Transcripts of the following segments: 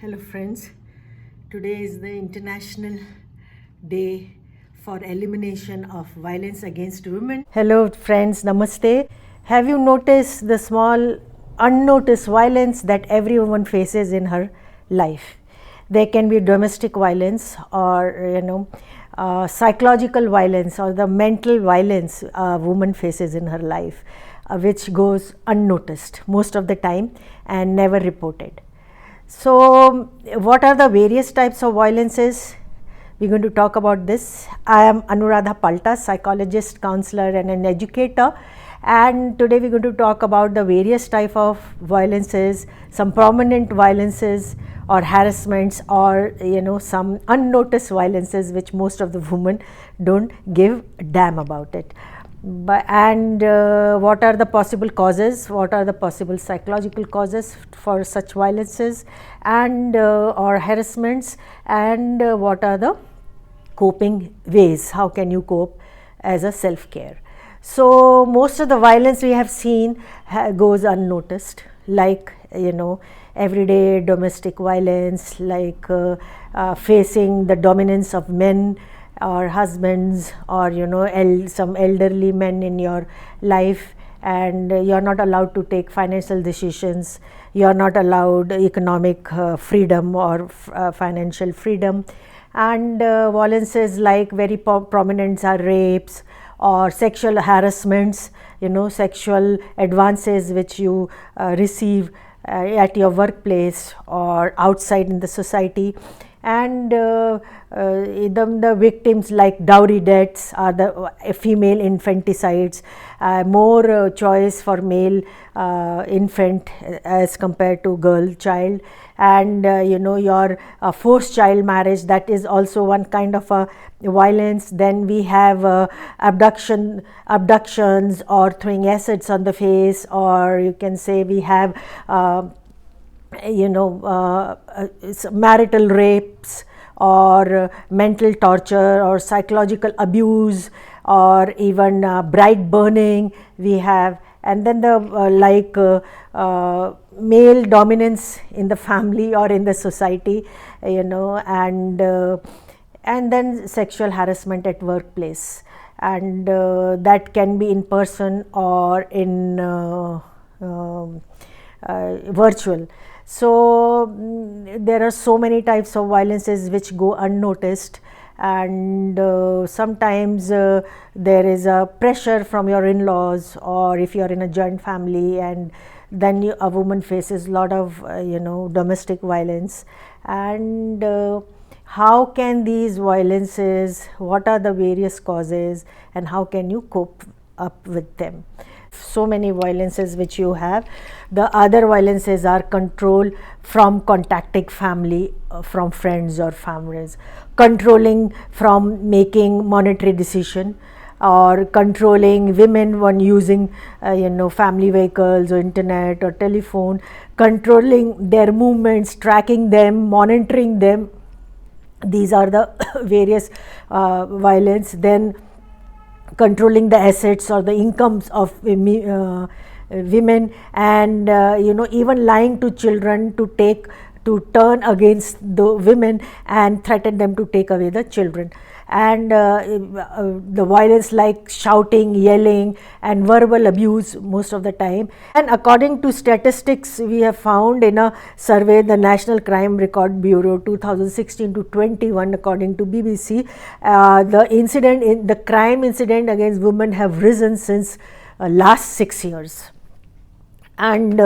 Hello friends, today is the International Day for Elimination of Violence Against Women. Hello friends, namaste. Have you noticed the small unnoticed violence that every woman faces in her life? There can be domestic violence or psychological violence or the mental violence a woman faces in her life, which goes unnoticed most of the time and never reported. So, what are the various types of violences? We're going to talk about this. I am Anuradha Palta, psychologist, counselor and an educator, and today we're going to talk about the various type of violences, some prominent violences or harassments, or some unnoticed violences which most of the women don't give a damn about it. And what are the possible causes, what are the possible psychological causes for such violences and or harassments, and what are the coping ways, how can you cope as a self-care. So most of the violence we have seen goes unnoticed, like everyday domestic violence, like facing the dominance of men or husbands, or some elderly men in your life, and you're not allowed to take financial decisions, you're not allowed economic freedom or financial freedom. And violences like very prominent are rapes or sexual harassments, sexual advances which you receive at your workplace or outside in the society. And the victims like dowry debts are the female infanticides, more choice for male infant as compared to girl child, and your forced child marriage, that is also one kind of a violence. Then we have abductions or throwing acids on the face, or you can say we have marital rapes or mental torture or psychological abuse, or even bride burning we have. And then the male dominance in the family or in the society, and then sexual harassment at workplace, and that can be in person or in virtual. So there are so many types of violences which go unnoticed, and sometimes there is a pressure from your in-laws, or if you are in a joint family, and then a woman faces a lot of domestic violence. And how can these violences, what are the various causes, and how can you cope up with them? So many violences which you have. The other violences are control from contacting family, from friends or families, controlling from making monetary decision, or controlling women when using family vehicles or internet or telephone, controlling their movements, tracking them, monitoring them. These are the various violence. Then controlling the assets or the incomes of women, and even lying to children to turn against the women and threaten them to take away the children. And the violence like shouting, yelling and verbal abuse most of the time. And according to statistics we have found in a survey, the National Crime Record Bureau 2016 to 21, according to BBC, the crime incident against women have risen since last 6 years. And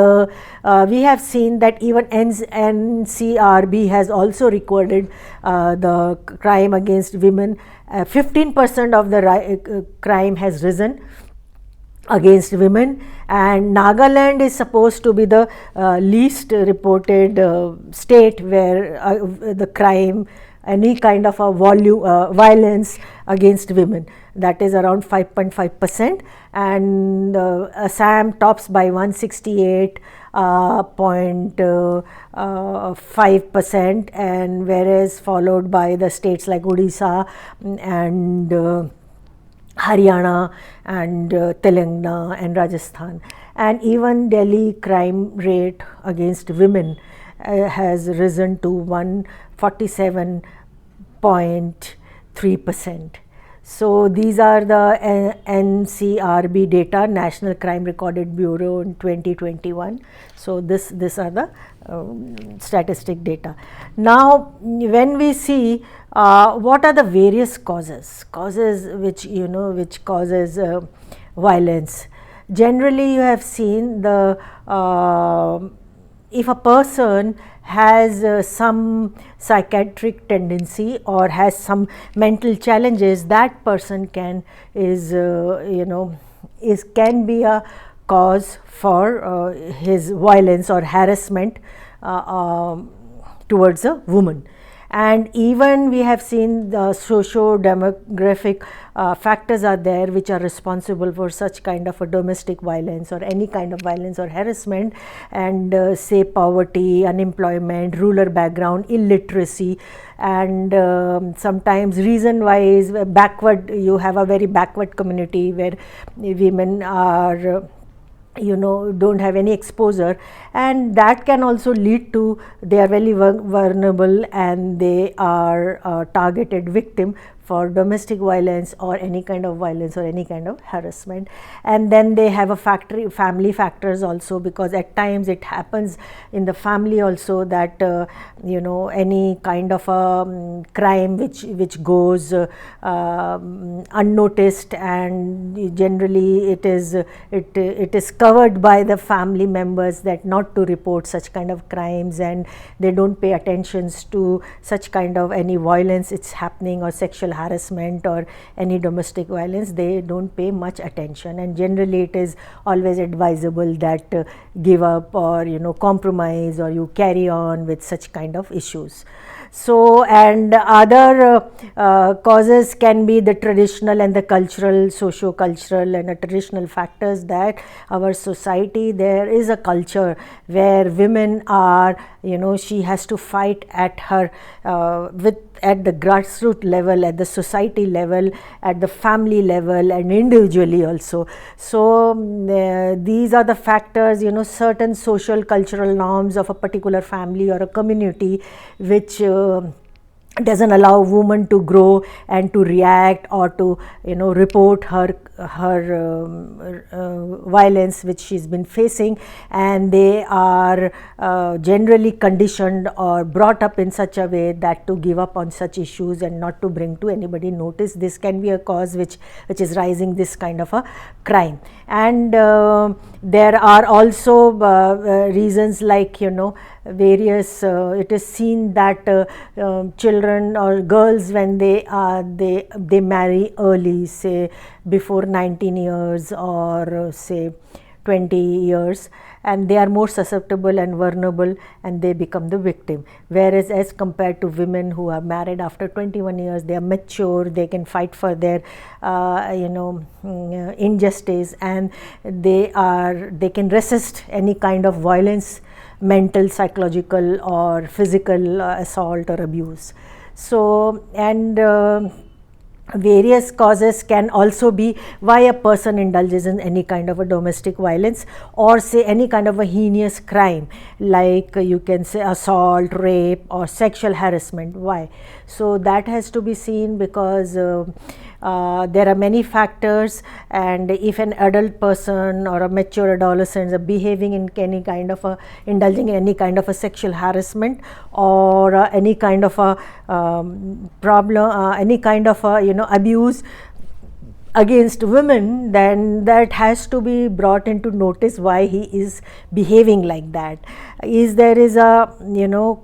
we have seen that even NCRB has also recorded the crime against women. 15% of the crime has risen against women, and Nagaland is supposed to be the least reported state where the crime, any kind of a violence against women, that is around 5.5%, and Assam tops by 168.5%, and whereas followed by the states like Odisha and Haryana and Telangana and Rajasthan. And even Delhi crime rate against women has risen to 147.3%. So these are the NCRB data, National Crime Recorded Bureau in 2021. So this are the statistic data. Now when we see what are the various causes which which causes violence. Generally you have seen the if a person has some psychiatric tendency or has some mental challenges, that person can can be a cause for his violence or harassment towards a woman. And even we have seen the socio-demographic factors are there which are responsible for such kind of a domestic violence or any kind of violence or harassment, and say poverty, unemployment, rural background, illiteracy, and sometimes reason wise backward, you have a very backward community where women are don't have any exposure, and that can also lead to they are very vulnerable and they are a targeted victim for domestic violence or any kind of violence or any kind of harassment. And then they have a family factors also, because at times it happens in the family also that any kind of a crime which goes unnoticed, and generally it is covered by the family members that not to report such kind of crimes, and they don't pay attention to such kind of any violence it's happening or sexual harassment or any domestic violence. They don't pay much attention, and generally it is always advisable that give up or compromise, or you carry on with such kind of issues. So, and other causes can be the traditional and the cultural, socio-cultural and traditional factors, that our society, there is a culture where women are, she has to fight at her at the grassroots level, at the society level, at the family level, and individually also. So these are the factors, certain social cultural norms of a particular family or a community which doesn't allow women to grow and to react or to report her violence which she's been facing, and they are generally conditioned or brought up in such a way that to give up on such issues and not to bring to anybody notice. This can be a cause which is rising this kind of a crime. And there are also reasons like various it is seen that children or girls, when they marry early, say before 19 years or say 20 years, and they are more susceptible and vulnerable, and they become the victim. Whereas as compared to women who are married after 21 years, they are mature, they can fight for their injustice, and they can resist any kind of violence, mental, psychological or physical assault or abuse. So, and various causes can also be why a person indulges in any kind of a domestic violence, or say any kind of a heinous crime, like you can say assault, rape or sexual harassment. Why? So that has to be seen, because there are many factors, and if an adult person or a mature adolescent are behaving in any kind of a indulging in any kind of a sexual harassment or any kind of a problem, any kind of a abuse against women, then that has to be brought into notice why he is behaving like that. There is a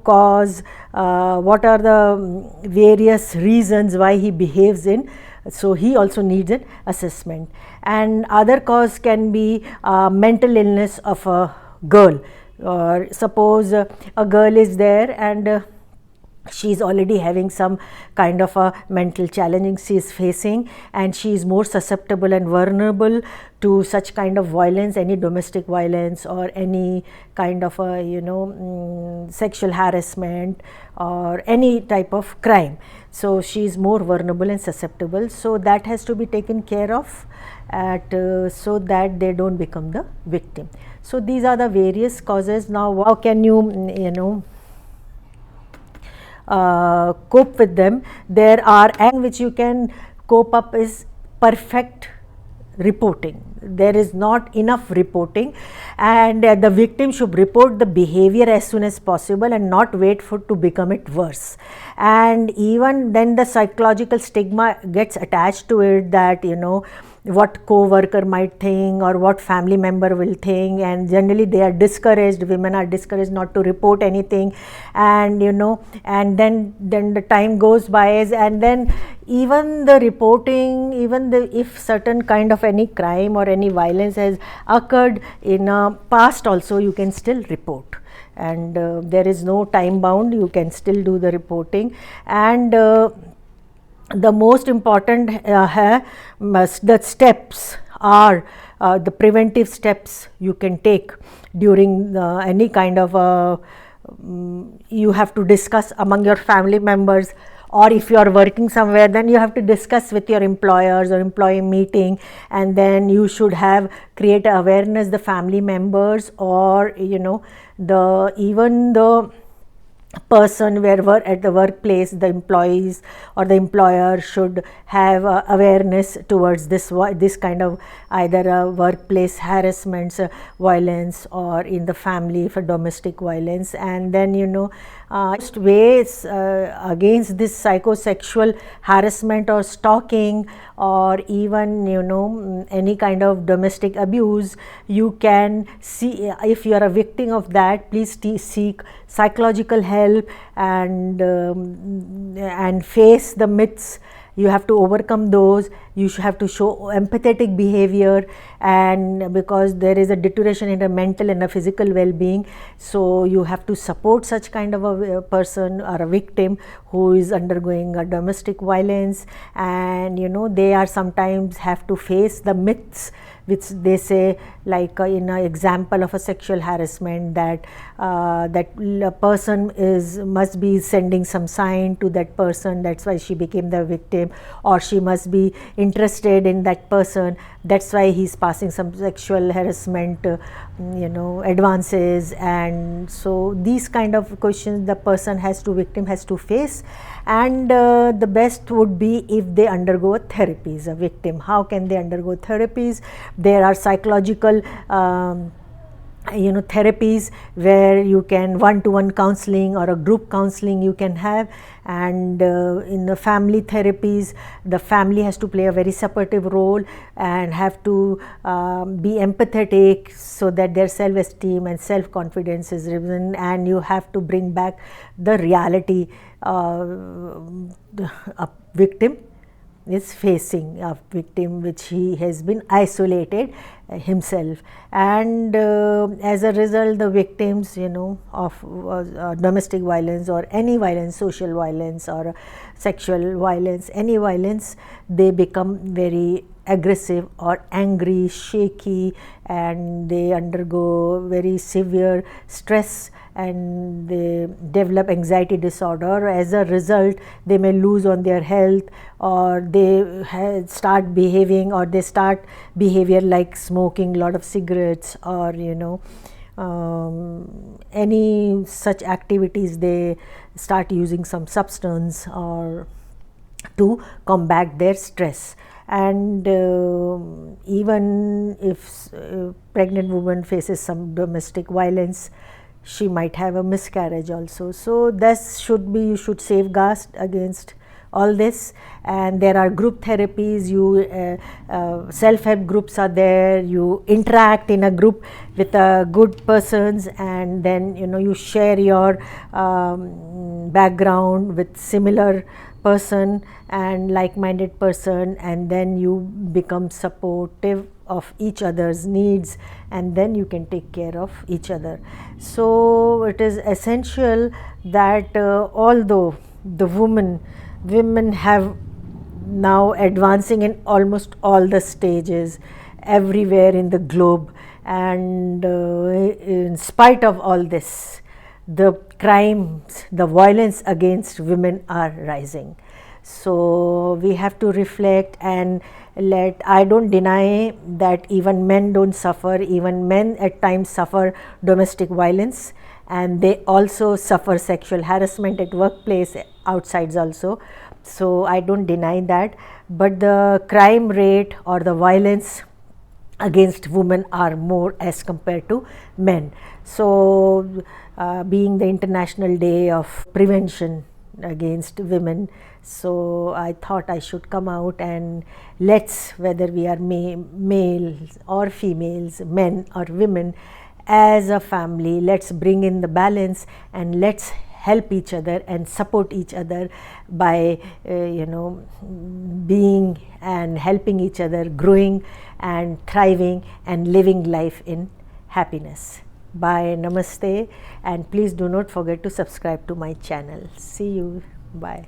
cause, what are the various reasons why he behaves in, so he also needs an assessment. And other cause can be mental illness of a girl, or suppose a girl is there and she is already having some kind of a mental challenge she is facing, and she is more susceptible and vulnerable to such kind of violence, any domestic violence or any kind of a sexual harassment or any type of crime. So she is more vulnerable and susceptible, so that has to be taken care of so that they don't become the victim. So these are the various causes. Now how can you cope with them? There are, and which you can cope up is perfect reporting. There is not enough reporting, and the victim should report the behavior as soon as possible and not wait for to become it worse. And even then the psychological stigma gets attached to it, that what co-worker might think or what family member will think, and generally they are discouraged, women are discouraged not to report anything. And and then the time goes by, and then even the reporting, even if certain kind of any crime or any violence has occurred in a past also, you can still report, and there is no time bound, you can still do the reporting. And the most important the steps are the preventive steps you can take during any kind of you have to discuss among your family members, or if you are working somewhere, then you have to discuss with your employers or employee meeting, and then you should have create awareness the family members, or the even the person where at the workplace, the employees or the employer should have awareness towards this kind of either workplace harassments, violence, or in the family for domestic violence. And then ways against this psychosexual harassment or stalking, or even any kind of domestic abuse, you can see, if you are a victim of that, please seek psychological help and face the myths. You have to overcome those. You have to show empathetic behavior, and because there is a deterioration in the mental and the physical well-being, so you have to support such kind of a person or a victim who is undergoing a domestic violence. And they are sometimes have to face the myths which they say, like in an example of a sexual harassment, that that a person must be sending some sign to that person, that's why she became the victim, or she must be interested in that person, that's why he's passing some sexual harassment advances. And so these kind of questions the victim has to face. And the best would be if they undergo therapies. A victim, how can they undergo therapies? There are psychological therapies where you can one-to-one counseling or a group counseling you can have. And in the family therapies, the family has to play a very supportive role and have to be empathetic, so that their self-esteem and self-confidence is risen. And you have to bring back the reality a victim is facing, a victim which he has been isolated himself. And as a result, the victims of domestic violence or any violence, social violence or sexual violence, any violence, they become very aggressive or angry, shaky, and they undergo very severe stress, and they develop anxiety disorder. As a result, they may lose on their health, or they start behaving, or they start behavior like smoking a lot of cigarettes, or any such activities. They start using some substance or to combat their stress. And even if pregnant woman faces some domestic violence, she might have a miscarriage also. So this you should safeguard against all this. And there are group therapies, self-help groups are there, you interact in a group with good persons, and then you share your background with similar person and like-minded person, and then you become supportive of each other's needs, and then you can take care of each other. So it is essential that although the women have now advancing in almost all the stages everywhere in the globe, and in spite of all this, the crimes, the violence against women are rising. So we have to reflect and I don't deny that even men don't suffer. Even men at times suffer domestic violence, and they also suffer sexual harassment at workplace, outsides also. So I don't deny that, but the crime rate or the violence against women are more as compared to men. So being the International Day of Prevention against women, so I thought I should come out and let's, whether we are males or females, men or women, as a family, let's bring in the balance and let's help each other and support each other by being and helping each other, growing and thriving and living life in happiness. Bye, namaste, and please do not forget to subscribe to my channel. See you. Bye.